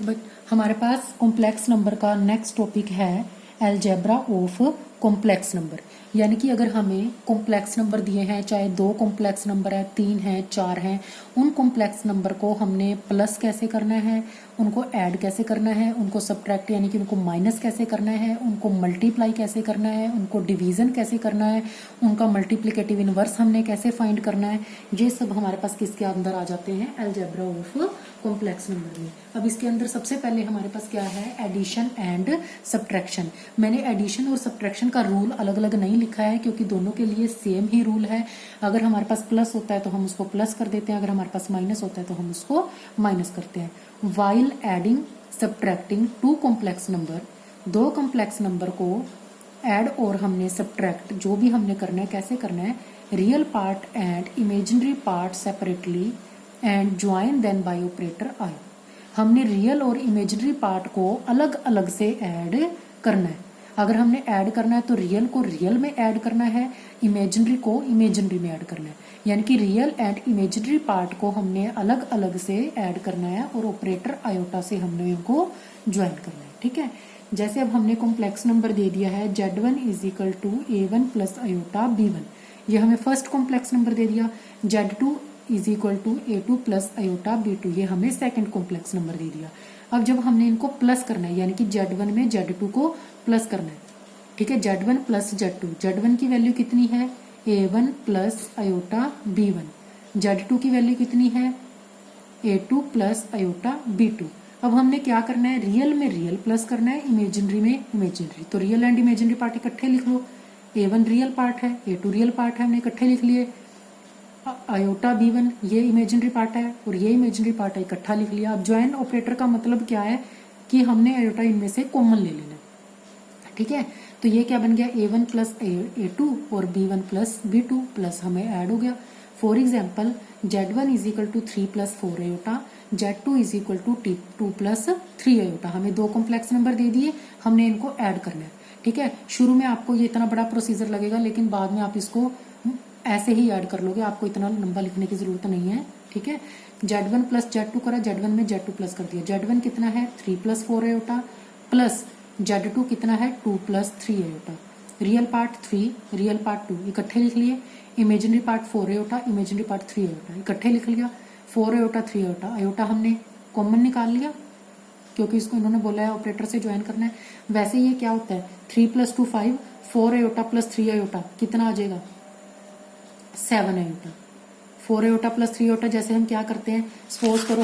But हमारे पास complex number का next topic है अलजेब्रा ऑफ कॉम्प्लेक्स नंबर। यानी कि अगर हमें कॉम्प्लेक्स नंबर दिए हैं, चाहे 2 कॉम्प्लेक्स नंबर है, 3 है, 4 हैं, उन कॉम्प्लेक्स नंबर को हमने प्लस कैसे करना है, उनको ऐड कैसे करना है, उनको सब्ट्रैक्ट यानी कि उनको माइनस कैसे करना है, उनको मल्टीप्लाई कैसे करना है, उनको डिवीजन कैसे करना है, उनका मल्टीप्लिकेटिव इनवर्स हमने कैसे फाइंड करना है, ये सब हमारे पास किसके अंदर आ जाते हैं, अलजेब्रा ऑफ कॉम्प्लेक्स नंबर में। अब इसके अंदर सबसे पहले हमारे पास क्या है, एडिशन एंड सब्ट्रैक्शन। मैंने एडिशन और सब्ट्रैक्शन का रूल अलग अलग नहीं लिखा है क्योंकि दोनों के लिए सेम ही रूल है। अगर हमारे पास प्लस होता है तो हम उसको प्लस कर देते हैं, अगर हमारे पास माइनस होता है तो हम उसको माइनस करते हैं। While adding subtracting to complex number, 2 complex number को ऐड और हमने सब्ट्रैक्ट जो भी हमने करना है कैसे करना है, real part and imaginary part separately and join then by operator i. हमने रियल और इमेजिनरी पार्ट को अलग अलग से ऐड करना है। अगर हमने ऐड करना है तो रियल को रियल में ऐड करना है, इमेजिनरी को इमेजिनरी में ऐड करना है। यानी कि रियल एंड इमेजिनरी पार्ट को हमने अलग अलग से ऐड करना है और ऑपरेटर आयोटा से हमने इनको ज्वाइन करना है। ठीक है, जैसे अब हमने कॉम्प्लेक्स नंबर दे दिया है Z1 is equal to A1 plus iota B1, ये हमें फर्स्ट कॉम्प्लेक्स नंबर दे दिया। Z2 is equal to A2 plus iota B2, ये हमें सेकंड कॉम्प्लेक्स नंबर दे दिया। अब जब हमने इनको प्लस करना है यानी कि Z1 में Z2 को प्लस करना है, ठीक है, Z1 प्लस Z2, Z1 की वैल्यू कितनी है, A1 plus iota B1, Z2 की वैल्यू कितनी है, A2 प्लस आयोटा B2। अब हमने क्या करना है, रियल में रियल प्लस करना है, इमेजिनरी में इमेजिनरी। तो रियल एंड इमेजिनरी पार्ट इकट्ठे लिख लो, A1 रियल पार्ट है, A2 रियल पार्ट है, हमने इकट्ठे लिख लिए। आयोटा B1 ये इमेजिनरी पार्ट है और ये इमेजिनरी पार्ट है, इकट्ठा लिख लिया। अब ज्वाइन ऑपरेटर का मतलब क्या है कि हमने आयोटा इनमें से कॉमन ले लेना। ठीक है, तो ये क्या बन गया, A1 प्लस A2 और B1 प्लस B2 प्लस हमें ऐड हो गया। For example Z1 is equal to 3 plus 4 iota, Z2 is equal to 2 plus 3 iota. हमें 2 कॉम्प्लेक्स नंबर दे दिए, हमने इनको ऐड करना है। ठीक है, शुरू में आपको ये इतना बड़ा प्रोसीजर लगेगा लेकिन बाद में आप इसको ऐसे ही ऐड कर लोगे, आपको इतना लंबा लिखने की जरूरत नहीं है। ठीक है, Z1 प्लस Z2 करा, Z1 में Z2 प्लस कर दिया। Z1 कितना है 3 प्लस 4 आयोटा प्लस Z2 कितना है 2 plus 3 iota. Real part 3, real part 2 इकट्ठे लिख लिए। Imaginary part 4 iota, imaginary part 3 iota इकट्ठे लिख लिया। 4 आयोटा 3 आयोटा, आयोटा हमने कॉमन निकाल लिया क्योंकि इसको इन्होंने बोला है ऑपरेटर से ज्वाइन करना है। वैसे ये क्या होता है 3 प्लस 2 5, 4 आयोटा प्लस 3 आयोटा कितना आ जाएगा 7 आयोटा। 4 आयोटा प्लस 3 आयोटा, जैसे हम क्या करते हैं, सपोज करो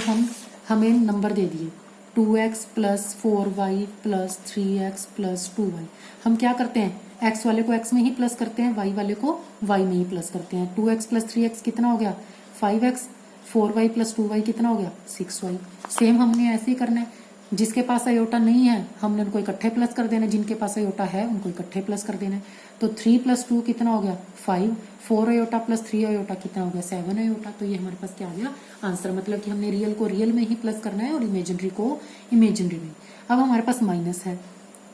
हमें नंबर दे दिए 2x plus 4y plus 3x plus 2y। हम क्या करते हैं x वाले को x में ही प्लस करते हैं, y वाले को y में ही प्लस करते हैं। 2x प्लस 3x कितना हो गया 5x, 4y प्लस 2y कितना हो गया 6y। सेम हमने ऐसे ही करना है, जिसके पास आयोटा नहीं है हमने उनको इकट्ठे प्लस कर देना है, जिनके पास आयोटा है उनको इकट्ठे प्लस कर देना है। तो 3 प्लस 2 कितना हो गया 5, 4 आयोटा प्लस 3 आयोटा कितना हो गया 7 आयोटा। तो ये हमारे पास क्या आ गया आंसर, मतलब कि हमने रियल को रियल में ही प्लस करना है और इमेजिनरी को इमेजिनरी में। अब हमारे पास माइनस है,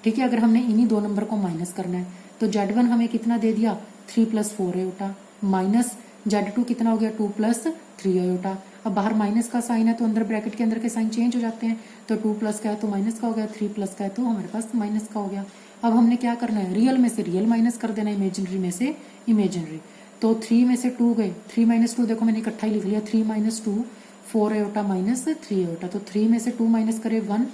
ठीक है, अगर हमने इन्हीं 2 नंबर को माइनस करना है तो Z1 हमें कितना दे दिया 3 प्लस 4 आयोटा माइनस Z2 कितना हो गया 2 प्लस 3 आयोटा। अब बाहर माइनस का साइन है तो अंदर ब्रैकेट के अंदर के साइन चेंज हो जाते हैं, तो 2 प्लस का है तो माइनस का हो गया, 3 प्लस का है तो हमारे पास माइनस का हो गया। अब हमने क्या करना है, रियल में से रियल माइनस कर देना है, इमेजिनरी में से इमेजिनरी। तो 3 में से 2 गए, 3 माइनस 2 देखो मैंने इकट्ठा ही लिख लिया, 3 माइनस 2 4 आयोटा माइनस 3 आयोटा। तो 3 में से 2 माइनस करे 1,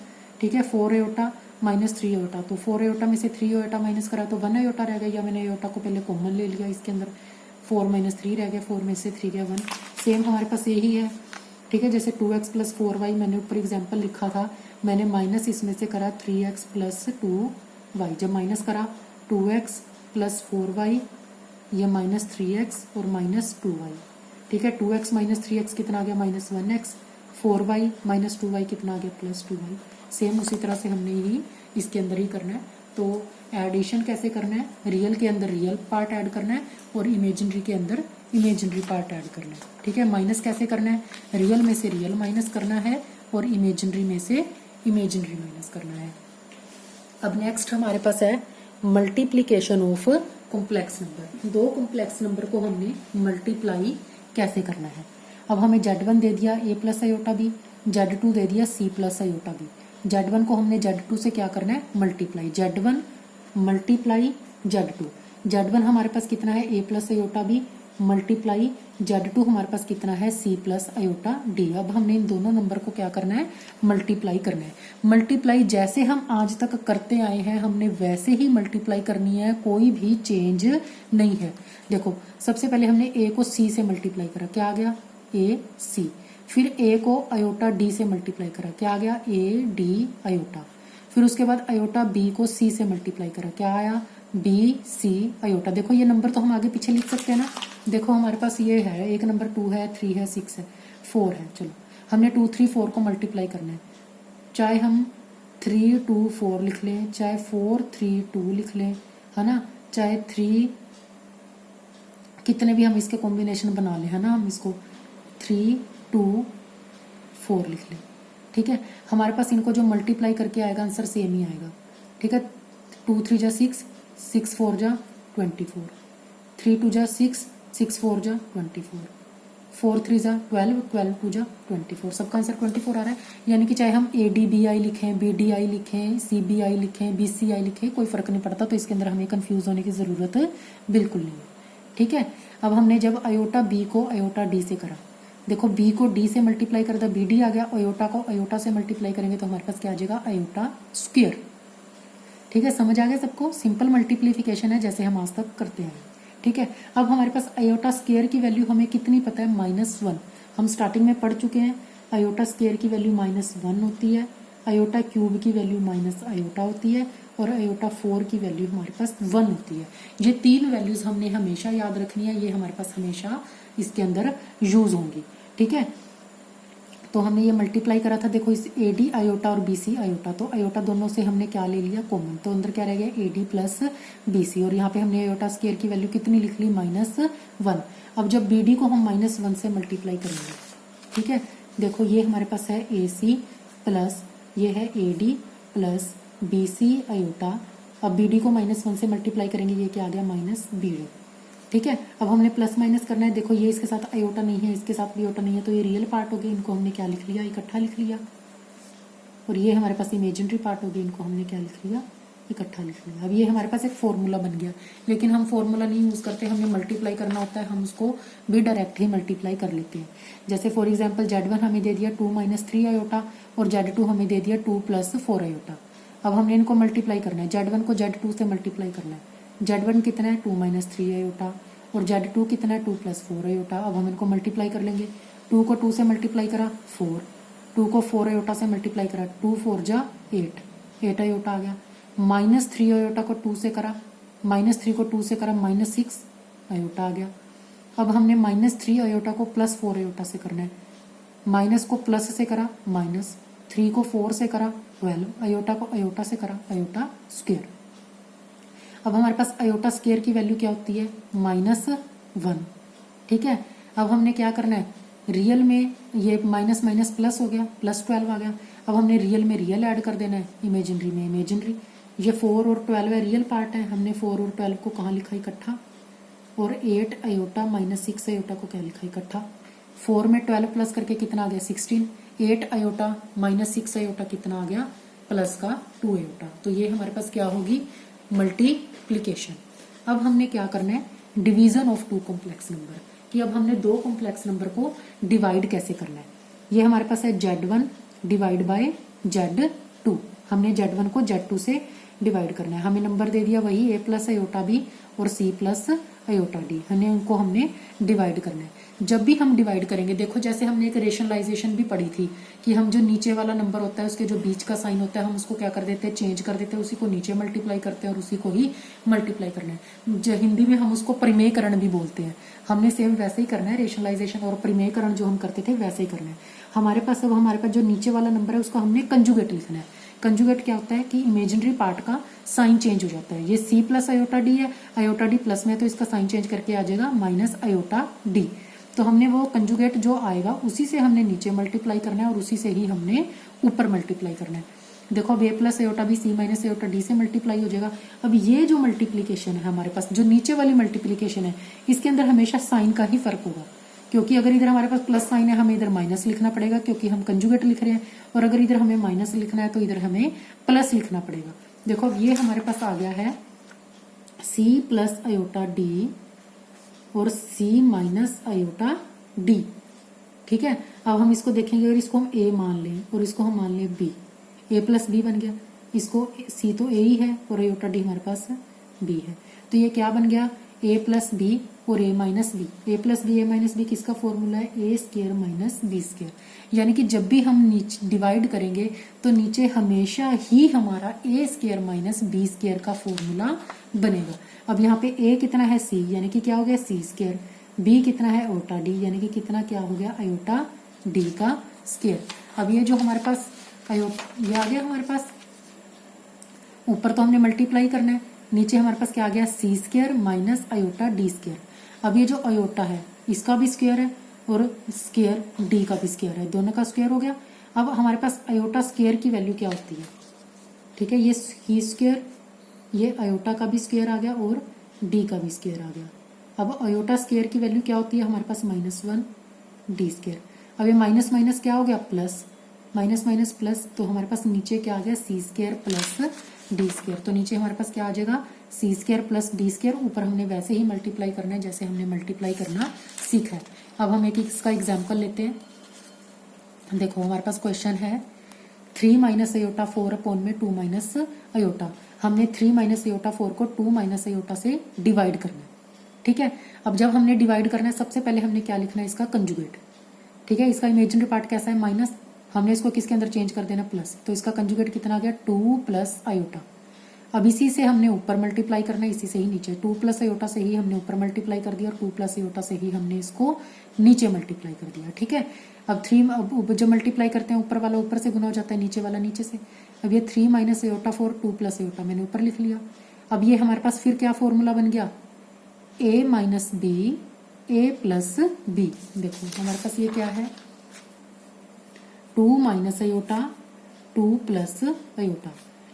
ठीक है, 4 आयोटा माइनस 3 आयोटा। तो 4 आयोटा में से 3 आयोटा माइनस करा तो 1 आयोटा रह गया, या मैंने आयोटा को पहले कॉमन ले लिया, इसके अंदर 4 माइनस 3 रह गया, 4 में से 3 गया 1। सेम हमारे पास यही है, ठीक है, जैसे 2x प्लस 4y मैंने ऊपर एग्जाम्पल लिखा था, मैंने माइनस इसमें से करा 3x प्लस 2y। जब माइनस करा 2x प्लस 4y, ये माइनस 3x और माइनस 2y, ठीक है, 2x माइनस 3x कितना आ गया minus 1x, 4y minus 2y कितना आ गया प्लस 2y। सेम उसी तरह से हमने ही इसके अंदर ही करना है। तो एडिशन कैसे करना है, रियल के अंदर रियल पार्ट ऐड करना है और इमेजिनरी के अंदर इमेजिनरी पार्ट ऐड करना है। ठीक है, माइनस कैसे करना है, रियल में से रियल माइनस करना है और इमेजिनरी में से इमेजिनरी माइनस करना है। अब नेक्स्ट हमारे पास है multiplication of complex number. 2 complex number को हमने मल्टीप्लाई कैसे करना है। अब हमें Z1 दे दिया A plus iota B, Z2 दे दिया C plus iota B। Z1 को हमने Z2 से क्या करना है, multiply, Z1 multiply Z2। Z1 हमारे पास कितना है, A plus iota B multiply Z2 हमारे पास कितना है, C प्लस अयोटा D। अब हमने इन दोनों नंबर को क्या करना है, मल्टीप्लाई करना है। मल्टीप्लाई जैसे हम आज तक करते आए हैं हमने वैसे ही मल्टीप्लाई करनी है, कोई भी चेंज नहीं है। देखो सबसे पहले हमने A को C से मल्टीप्लाई करा, क्या आ गया, AC। फिर A को अयोटा D से मल्टीप्लाई करा, क्या आ गया, AD अयोटा। फिर उसके बाद अयोटा B को C से मल्टीप्लाई करा, क्या आया, BC अयोटा। देखो ये नंबर तो हम आगे पीछे लिख सकते हैं ना। देखो हमारे पास ये है, एक नंबर 2 है, 3 है, 6 है, 4 है। चलो हमने 2 3 4 को मल्टीप्लाई करना है, चाहे हम 3 2 4 लिख लें, चाहे 4 3 2 लिख लें, है ना, चाहे 3 कितने भी हम इसके कॉम्बिनेशन बना लें, है ना, हम इसको 3 2 4 लिख लें। ठीक है, हमारे पास इनको जो मल्टीप्लाई करके आएगा आंसर सेम ही आएगा। ठीक है, 2 3 जा 6, 6 4 जा 24, 3 2 जा 6, 6 4 जा 24, 4 3 जा 12, 12 2 जा 24। सबका आंसर 24 आ रहा है। यानी कि चाहे हम ADBI लिखें, BDI लिखें, CBI लिखें, BCI लिखें, कोई फर्क नहीं पड़ता। तो इसके अंदर हमें कंफ्यूज होने की जरूरत बिल्कुल नहीं है। ठीक है, अब हमने जब अयोटा B को अयोटा D से करा, देखो B को D से मल्टीप्लाई कर दिया, BD आ गया, अयोटा को अयोटा से मल्टीप्लाई करेंगे तो हमारे पास क्या आ जाएगा, अयोटा स्क्वायर। ठीक है, समझ आ गया सबको, सिंपल मल्टीप्लीफिकेशन है जैसे हम आज तक करते हैं। ठीक है, अब हमारे पास अयोटा स्क्वायर की वैल्यू हमें कितनी पता है, -1। हम स्टार्टिंग में पढ़ चुके हैं, अयोटा स्क्वायर की वैल्यू -1 होती है, अयोटा क्यूब की वैल्यू माइनस अयोटा होती है, और अयोटा 4 की वैल्यू हमारे पास 1 होती है। ये 3 वैल्यूज हमने हमेशा याद रखनी है, ये हमारे पास हमेशा इसके अंदर यूज होंगी। ठीक है, तो हमने ये मल्टीप्लाई करा था, देखो इस AD अयोटा और BC अयोटा, तो अयोटा दोनों से हमने क्या ले लिया, कॉमन, तो अंदर क्या रह गया, AD प्लस BC। और यहाँ पे हमने अयोटा स्क्वायर की वैल्यू कितनी लिख ली, -1। अब जब BD को हम -1 से मल्टीप्लाई करेंगे, ठीक है, देखो ये हमारे पास है AC प्लस ये है AD प्लस BC अयोटा। अब BD को -1 से मल्टीप्लाई करेंगे, ये क्या आ गया, -BD। ठीक है, अब हमने प्लस माइनस करना है। देखो ये इसके साथ अयोटा नहीं है, इसके साथ भी अयोटा नहीं है, तो ये रियल पार्ट हो गए, इनको हमने क्या लिख लिया, इकट्ठा लिख लिया। और ये हमारे पास इमेजिनरी पार्ट हो गए, इनको हमने क्या लिख लिया, इकट्ठा लिख लिया। अब ये हमारे पास एक फॉर्मूला बन गया, लेकिन हम फॉर्मूला नहीं यूज करते, हमें मल्टीप्लाई करना होता है, हम उसको भी डायरेक्ट ही मल्टीप्लाई कर लेते हैं। जैसे फॉर एग्जाम्पल Z1 हमें दे दिया 2 - 3 अयोटा, और Z2 हमें दे दिया 2 + 4 अयोटा। अब हमने इनको मल्टीप्लाई करना है, Z1 को Z2 से मल्टीप्लाई करना है। Z1 कितना है, 2 - 3 अयोटा, और Z2 कितना है, 2 + 4 अयोटा। अब हम इनको मल्टीप्लाई कर लेंगे, 2 को 2 से मल्टीप्लाई करा 4, 2 को 4 अयोटा से मल्टीप्लाई करा, 2 4 जा 8, 8 अयोटा आ गया। -3 अयोटा को 2 से करा, -3 को 2 से करा, -6 अयोटा आ गया। अब हमने -3 अयोटा को +4 अयोटा से करना है, माइनस को प्लस से करा, -3 को 4 से करा 12, अयोटा को अयोटा से करा, अयोटा स्क्वायर। अब हमारे पास अयोटा स्क्वायर की वैल्यू क्या होती है, -1। ठीक है, अब हमने क्या करना है, रियल में ये माइनस माइनस प्लस हो गया, +12 आ गया। अब हमने रियल में रियल ऐड कर देना है, इमेजिनरी में इमेजिनरी। ये 4 और 12 है, रियल पार्ट है, हमने 4 और 12 को कहाँ लिखा, इकट्ठा। और 8 अयोटा -6 अयोटा को क्या लिखा, इकट्ठा। 4 में 12 प्लस करके कितना आ गया, 16। 8 अयोटा -6 अयोटा कितना आ गया, प्लस का 2 अयोटा। तो ये हमारे पास क्या होगी, मल्टीप्लीकेशन। अब हमने क्या करना है, डिवीजन ऑफ 2 कॉम्प्लेक्स नंबर, कि अब हमने 2 कॉम्प्लेक्स नंबर को डिवाइड कैसे करना है। ये हमारे पास है Z1 डिवाइड बाय Z2। हमने Z1 को Z2 से डिवाइड करना है। हमें नंबर दे दिया वही A प्लस अयोटा B और C प्लस अयोटा D, हमने डिवाइड करना है। जब भी हम डिवाइड करेंगे, देखो जैसे हमने एक रेशनलाइजेशन भी पढ़ी थी कि हम जो नीचे वाला नंबर होता है उसके जो बीच का साइन होता है हम उसको क्या कर देते हैं, चेंज कर देते हैं, उसी को नीचे मल्टीप्लाई करते हैं और उसी को ही मल्टीप्लाई करना है। जो हिंदी में हम उसको परिमेयकरण भी बोलते हैं। हमने सेम वैसे ही करना है, रेशनलाइजेशन और परिमेयकरण जो हम करते थे वैसे ही करना है। हमारे पास अब हमारे पास जो नीचे वाला नंबर है उसको हमने कंजुगेट लिखना है। कंजुगेट क्या होता है कि इमेजिनरी पार्ट का साइन चेंज हो जाता है। ये C प्लस अयोटा D है, अयोटा D प्लस में, तो इसका साइन चेंज करके आ जाएगा माइनस अयोटा D। तो हमने वो कंजुगेट जो आएगा उसी से हमने नीचे मल्टीप्लाई करना है और उसी से ही हमने ऊपर मल्टीप्लाई करना है। देखो अब A plus iota B C minus iota D से मल्टीप्लाई हो जाएगा। अब ये जो मल्टीप्लीकेशन है हमारे पास, जो नीचे वाली मल्टीप्लीकेशन है, इसके अंदर हमेशा साइन का ही फर्क होगा। क्योंकि अगर इधर हमारे पास प्लस साइन है हमें इधर माइनस लिखना पड़ेगा क्योंकि हम कंजुगेट लिख रहे हैं, और अगर इधर हमें माइनस लिखना है तो इधर हमें प्लस लिखना पड़ेगा। देखो अब ये हमारे पास आ गया है c प्लस अयोटा डी और c माइनस अयोटा डी। ठीक है, अब हम इसको देखेंगे, अगर इसको हम a मान लें और इसको हम मान लें b, a प्लस बी बन गया। इसको c तो a ही है और अयोटा डी हमारे पास b है, तो ये क्या बन गया a प्लस बी और a minus B. a plus B, a minus B किसका फॉर्मूला है, a square minus B square. यानी कि जब भी हम नीचे डिवाइड करेंगे तो नीचे हमेशा ही हमारा a square minus B square का फॉर्मूला बनेगा। अब यहाँ पे a कितना है c, यानी कि क्या हो गया c स्क्वायर, b कितना है अयोटा d, यानी कि कितना क्या हो गया अयोटा d का स्क्वायर। अब ये जो हमारे पास ये आ गया हमारे पास, ऊपर तो हमने मल्टीप्लाई करना है, नीचे हमारे पास क्या आ गया C square minus iota D square. अब ये जो अयोटा है इसका भी स्क्वायर है और स्क्वायर डी का भी स्क्वायर है, दोनों का स्क्वायर हो गया। अब हमारे पास अयोटा स्क्वायर की वैल्यू क्या होती है, ठीक है, ये सी स्क्वायर, ये अयोटा का भी स्क्वायर आ गया और डी का भी स्क्वायर आ गया। अब अयोटा स्क्वायर की वैल्यू क्या होती है हमारे पास -1 डी स्क्वायर। अब ये माइनस माइनस क्या हो गया प्लस, माइनस माइनस प्लस, तो हमारे पास नीचे क्या आ गया C square plus D square. तो नीचे हमारे पास क्या आ जाएगा सी स्क्वायर प्लस डी स्क्वायर, ऊपर हमने वैसे ही मल्टीप्लाई करना है जैसे हमने मल्टीप्लाई करना सीखा है। अब हम एक इसका एग्जाम्पल लेते हैं। देखो हमारे पास क्वेश्चन है 3 माइनस अयोटा 4 अपॉन में 2 माइनस अयोटा। हमने 3 माइनस अयोटा 4 को 2 माइनस अयोटा से डिवाइड करना है। ठीक है, अब जब हमने डिवाइड करना है सबसे पहले हमने क्या लिखना है इसका कंजुगेट। ठीक है, इसका इमेजिनरी पार्ट कैसा है माइनस, हमने इसको किसके अंदर चेंज कर देना प्लस, तो इसका कंजुगेट कितना आ गया 2 प्लस अयोटा। अब इसी से हमने ऊपर मल्टीप्लाई करना है, इसी से ही नीचे 2 प्लस अयोटा से ही हमने ऊपर मल्टीप्लाई कर दिया और 2 प्लस अयोटा से ही हमने इसको नीचे मल्टीप्लाई कर दिया। ठीक है, अब 3 अब जब मल्टीप्लाई करते हैं ऊपर वाला ऊपर से गुना हो जाता है, नीचे वाला नीचे से। अब ये 3 माइनस अयोटा 4 2 प्लस अयोटा मैंने ऊपर लिख लिया। अब ये हमारे पास फिर क्या फॉर्मूला बन गया a minus B A plus B. देखो हमारे पास ये क्या है 2 माइनस अयोटा 2 प्लस अयोटा,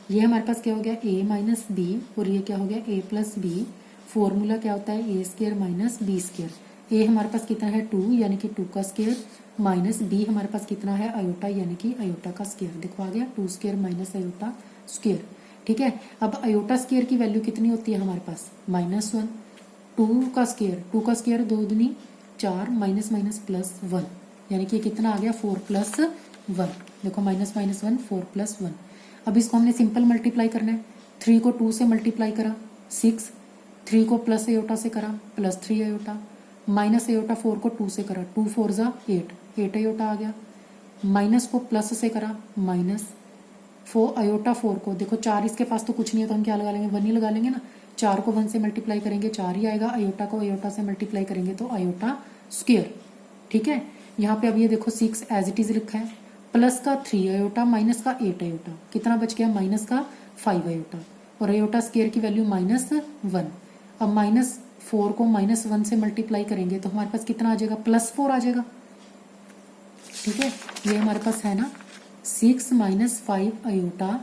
ये हमारे पास क्या हो गया a माइनस बी और ये क्या हो गया a प्लस बी। फॉर्मूला क्या होता है a square minus B square. a हमारे पास कितना है 2 यानी कि 2 का स्क्वायर, माइनस b हमारे पास कितना है अयोटा यानी कि अयोटा का स्क्वायर। देखो आ गया 2 स्क्वायर माइनस अयोटा स्क्वायर। ठीक है, अब अयोटा स्क्वायर की वैल्यू कितनी होती है हमारे पास -1, 2 का स्क्वायर 2 दूनी 4 माइनस माइनस प्लस 1, यानी कि कितना आ गया 4 प्लस 1। देखो माइनस माइनस 1 4 प्लस 1। अब इसको हमने सिंपल मल्टीप्लाई करना है, 3 को 2 से मल्टीप्लाई करा 6, 3 को प्लस अयोटा से करा प्लस 3 अयोटा, माइनस अयोटा 4 को 2 से करा 2 4 जा 8 अयोटा आ गया, माइनस को प्लस से करा माइनस 4 अयोटा 4 को, देखो 4 इसके पास तो कुछ नहीं है तो हम क्या लगा लेंगे 1 ही लगा लेंगे ना। 4 को 1 से मल्टीप्लाई करेंगे 4 ही आएगा, अयोटा को अयोटा से मल्टीप्लाई करेंगे तो अयोटा स्क्वायर। ठीक है, यहाँ पे अब ये देखो 6 एज इट इज लिखा है, प्लस का 3 अयोटा माइनस का 8 अयोटा, कितना बच गया माइनस का 5 अयोटा, और अयोटा स्क्वायर की वैल्यू -1। अब -4 को -1 से मल्टीप्लाई करेंगे तो हमारे पास कितना आ जाएगा +4 आ जाएगा। ठीक है, ये हमारे पास है ना 6 माइनस 5 अयोटा,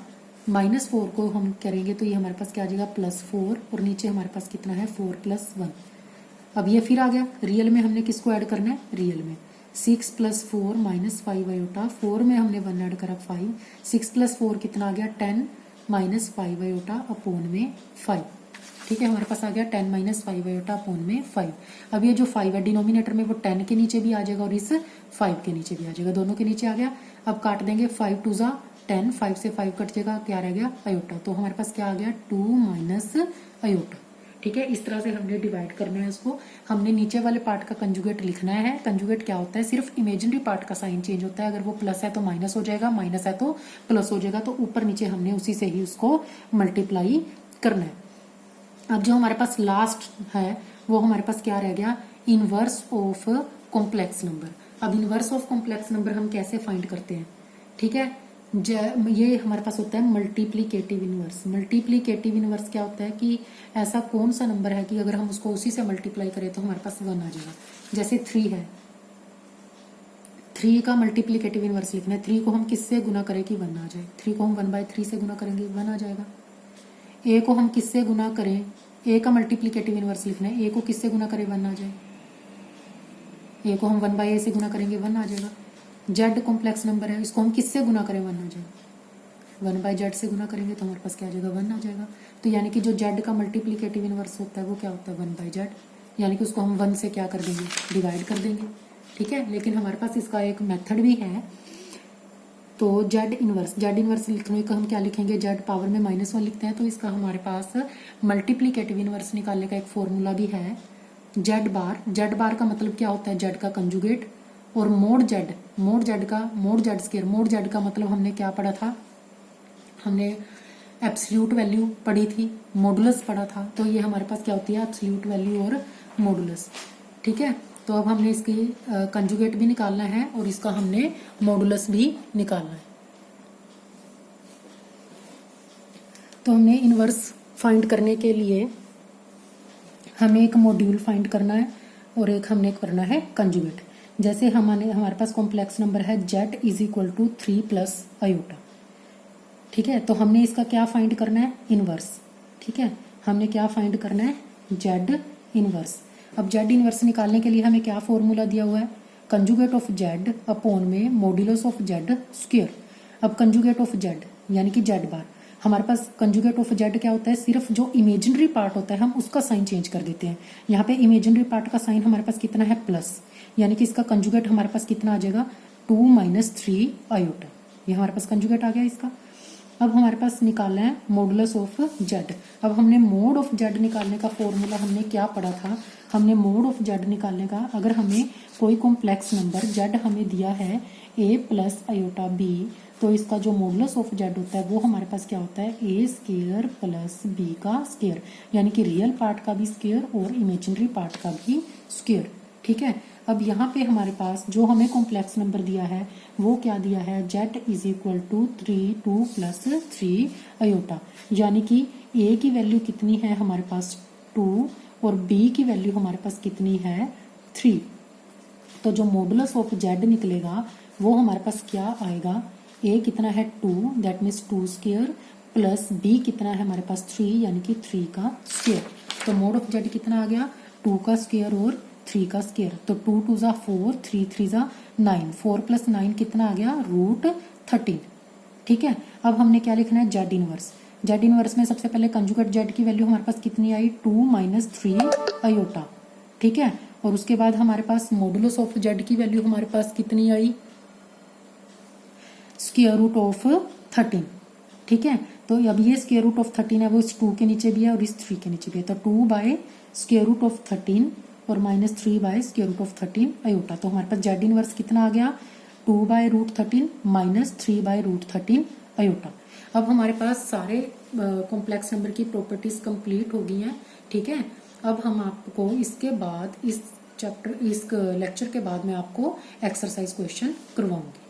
-4 को हम करेंगे तो ये हमारे पास क्या आ जाएगा +4, और नीचे हमारे पास कितना है 4 + 1। अब ये फिर आ गया रियल में, हमने किसको ऐड करना है रियल में, 6 + 4 -5 अयोटा, 4 में हमने 1 ऐड करा 5, 6 + 4 कितना आ गया 10 -5 अयोटा अपॉन में 5। ठीक है, हमारे पास आ गया 10 -5 अयोटा अपॉन में 5। अब ये जो 5 है डिनोमिनेटर में वो 10 के नीचे भी आ जाएगा और इस 5 के नीचे भी आ जाएगा, दोनों के नीचे आ गया। अब काट देंगे 5 2 जा 10, 5 से 5 कट जाएगा, क्या रह गया अयोटा, तो हमारे पास क्या आ गया 2 माइनस अयोटा। ठीक है, इस तरह से हमने डिवाइड करना है इसको। हमने नीचे वाले पार्ट का कंजुगेट लिखना है। कंजुगेट क्या होता है, सिर्फ इमेजिनरी पार्ट का साइन चेंज होता है, अगर वो प्लस है तो माइनस हो जाएगा, माइनस है तो प्लस हो जाएगा, तो ऊपर नीचे हमने उसी से ही उसको मल्टीप्लाई करना है। अब जो हमारे पास लास्ट है वो हमारे पास क्या रह गया इनवर्स ऑफ कॉम्प्लेक्स नंबर। अब इनवर्स ऑफ कॉम्प्लेक्स नंबर हम कैसे फाइंड करते हैं, ठीक है, ये हमारे पास होता है मल्टीप्लीकेटिव इनवर्स। मल्टीप्लीकेटिव इनवर्स क्या होता है कि ऐसा कौन सा नंबर है कि अगर हम उसको उसी से मल्टीप्लाई करें तो हमारे पास 1 आ जाएगा। जैसे 3 है, 3 का मल्टीप्लीकेटिव इनवर्स लिखना है, 3 को हम किससे गुना करें कि 1 आ जाए, 3 को हम 1/3 से गुना करेंगे 1 आ जाएगा। ए को हम किससे गुना करें, ए का मल्टीप्लीकेटिव इनवर्स लिखना है, ए को किससे गुना करें 1 आ जाए, ए को हम 1/a से गुना करेंगे 1 आ जाएगा। जेड कॉम्प्लेक्स नंबर है, इसको हम किससे गुना करें 1 आ जाएगा। 1/z से गुना करेंगे तो हमारे पास क्या आ जाएगा 1 आ जाएगा। तो यानी कि जो जेड का मल्टीप्लीकेटिव इनवर्स होता है वो क्या होता है 1/z, यानी कि उसको हम 1 से क्या कर देंगे डिवाइड कर देंगे। ठीक है, लेकिन हमारे पास इसका एक मेथड भी है। तो जेड इनवर्स लिखने को हम क्या लिखेंगे, जेड पावर में -1 लिखते हैं। तो इसका हमारे पास मल्टीप्लीकेटिव इनवर्स निकालने का एक फॉर्मूला भी है, जेड बार का मतलब क्या होता है जेड का कंजुगेट, और mode Z square, mode Z का मतलब हमने क्या पढ़ा था, हमने एब्सोल्यूट वैल्यू पढ़ी थी, मॉडुलस पढ़ा था। तो ये हमारे पास क्या होती है एब्सोल्यूट वैल्यू और मॉडुलस। ठीक है, तो अब हमने इसकी कंजुगेट भी निकालना है और इसका हमने मॉडुलस भी निकालना है। तो हमने इनवर्स फाइंड करने के लिए हमें एक मॉड्यूल फाइंड करना है और एक हमने करना है कंजुगेट। जैसे हमारे पास कॉम्प्लेक्स नंबर है z = 3 + i। ठीक है, तो हमने इसका क्या फाइंड करना है इनवर्स। ठीक है, हमने क्या फाइंड करना है z इनवर्स। अब z इनवर्स निकालने के लिए हमें क्या फॉर्मूला दिया हुआ है, कंजुगेट ऑफ z अपॉन में मॉड्यूलस ऑफ z स्क्वायर। अब कंजुगेट ऑफ z यानी कि z बार, हमारे पास कंजुगेट ऑफ z क्या होता है, सिर्फ जो इमेजिनरी पार्ट होता है हम उसका साइन चेंज कर देते हैं। यहाँ पे इमेजिनरी पार्ट का साइन हमारे पास कितना है प्लस, यानी कि इसका कंजुगेट हमारे पास कितना आ जाएगा 2 - 3 आयोटा। ये हमारे पास कंजुगेट आ गया इसका। अब हमारे पास निकालना है मॉडुलस ऑफ z। अब हमने मोड ऑफ z निकालने का फॉर्मूला हमने क्या पढ़ा था, हमने मोड ऑफ z निकालने का, अगर हमें कोई कॉम्प्लेक्स नंबर z हमें दिया है a + i b, तो इसका जो मॉडुलस ऑफ z होता है वो हमारे पास क्या होता है a² + b का स्क्वायर, यानी कि रियल पार्ट का भी स्क्वायर और इमेजिनरी पार्ट का भी स्क्वायर। ठीक है, अब यहाँ पे हमारे पास जो हमें कॉम्प्लेक्स नंबर दिया है वो क्या दिया है z = 2 + 3 आयोटा, यानी कि a की वैल्यू कितनी है हमारे पास 2 और b की वैल्यू हमारे पास कितनी है 3। तो जो मॉडुलस ऑफ z निकलेगा वो हमारे पास क्या आएगा, a कितना है 2 that means 2 square plus b कितना है हमारे पास 3 यानी कि 3 का स्क्वायर। तो मोड ऑफ z कितना आ गया 2 का स्क्वायर और 3 का स्क्वायर। तो 2 × 2 = 4, 3 × 3 = 9, 4 + 9 कितना आ गया √13। ठीक है, अब हमने क्या लिखना है z इनवर्स। z इनवर्स में सबसे पहले कंजुगेट z की वैल्यू हमारे पास कितनी आई 2 - 3 आयोटा। ठीक है, और उसके बाद हमारे पास मॉडुलस ऑफ z की वैल्यू हमारे पास कितनी आई √13। ठीक है, तो अब ये √13 है वो इस 2 के नीचे भी है और इस 3 के नीचे भी है। तो 2/√13 और -3/√13 आयोटा। तो हमारे पास z इनवर्स कितना आ गया 2/√13 - 3/√13 आयोटा। अब हमारे पास सारे कॉम्प्लेक्स नंबर की प्रॉपर्टीज कंप्लीट हो गई हैं। ठीक है, अब हम आपको इसके बाद इस लेक्चर के बाद मैं आपको एक्सरसाइज क्वेश्चन करवाऊंगी।